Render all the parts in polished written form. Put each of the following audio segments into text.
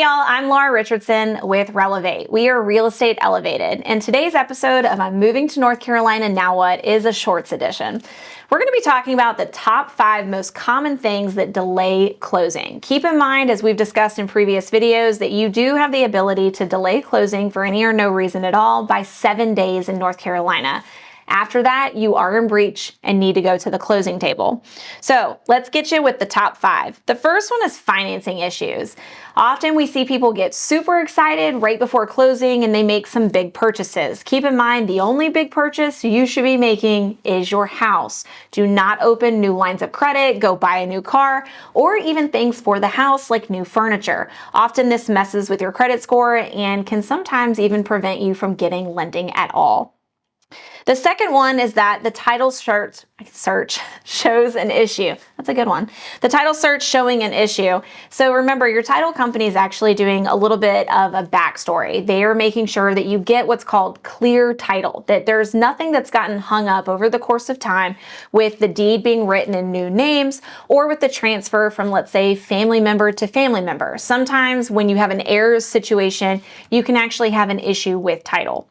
Hey y'all, I'm Laura Richardson with Relevate. We are Real Estate Elevated, and today's episode of I'm Moving to North Carolina Now What is a shorts edition. We're going to be talking about the top 5 most common things that delay closing. Keep in mind, as we've discussed in previous videos, that you do have the ability to delay closing for any or no reason at all by 7 days in North Carolina. After that, you are in breach and need to go to the closing table. So let's get you with the top 5. The first one is financing issues. Often we see people get super excited right before closing and they make some big purchases. Keep in mind, the only big purchase you should be making is your house. Do not open new lines of credit, go buy a new car, or even things for the house like new furniture. Often this messes with your credit score and can sometimes even prevent you from getting lending at all. The second one is that the title search shows an issue. That's a good one. The title search showing an issue. So remember, your title company is actually doing a little bit of a backstory. They are making sure that you get what's called clear title, that there's nothing that's gotten hung up over the course of time with the deed being written in new names or with the transfer from, let's say, family member to family member. Sometimes when you have an heirs situation, you can actually have an issue with title.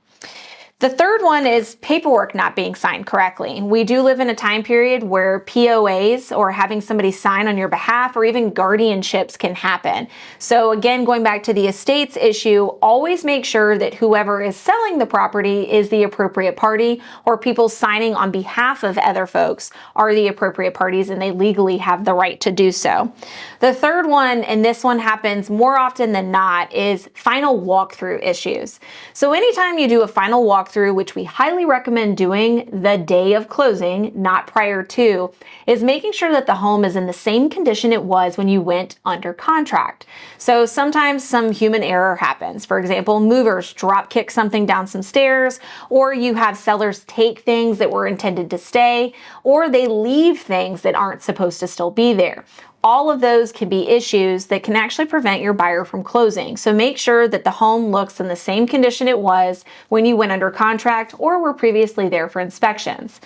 The third one is paperwork not being signed correctly. We do live in a time period where POAs or having somebody sign on your behalf or even guardianships can happen. So again, going back to the estates issue, always make sure that whoever is selling the property is the appropriate party, or people signing on behalf of other folks are the appropriate parties and they legally have the right to do so. The third one, and this one happens more often than not, is final walkthrough issues. So anytime you do a final walkthrough, which we highly recommend doing the day of closing, not prior to, is making sure that the home is in the same condition it was when you went under contract. So sometimes some human error happens. For example, movers drop kick something down some stairs, or you have sellers take things that were intended to stay, or they leave things that aren't supposed to still be there. All of those can be issues that can actually prevent your buyer from closing. So make sure that the home looks in the same condition it was when you went under contract or were previously there for inspections.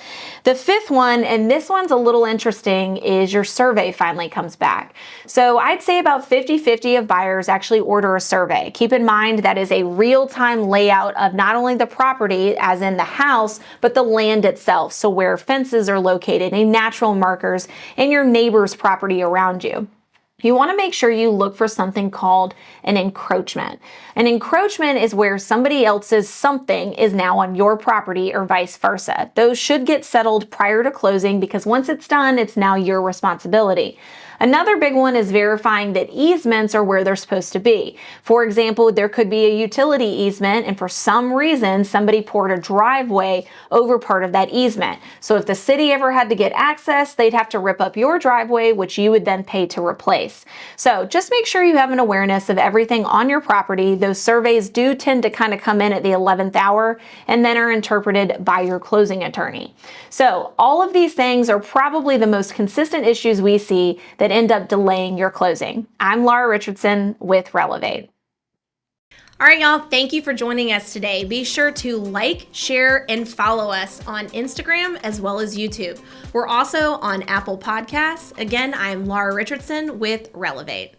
The fifth one, and this one's a little interesting, is your survey finally comes back. So I'd say about 50-50 of buyers actually order a survey. Keep in mind that is a real-time layout of not only the property, as in the house, but the land itself. So where fences are located, any natural markers, and your neighbor's property around you. You want to make sure you look for something called an encroachment. An encroachment is where somebody else's something is now on your property or vice versa. Those should get settled prior to closing because once it's done, it's now your responsibility. Another big one is verifying that easements are where they're supposed to be. For example, there could be a utility easement and for some reason somebody poured a driveway over part of that easement. So if the city ever had to get access, they'd have to rip up your driveway, which you would then pay to replace. So just make sure you have an awareness of everything on your property. Those surveys do tend to kind of come in at the 11th hour and then are interpreted by your closing attorney. So all of these things are probably the most consistent issues we see that end up delaying your closing. I'm Laura Richardson with Relevate. All right, y'all, thank you for joining us today. Be sure to like, share, and follow us on Instagram as well as YouTube. We're also on Apple Podcasts. Again, I'm Laura Richardson with Relevate.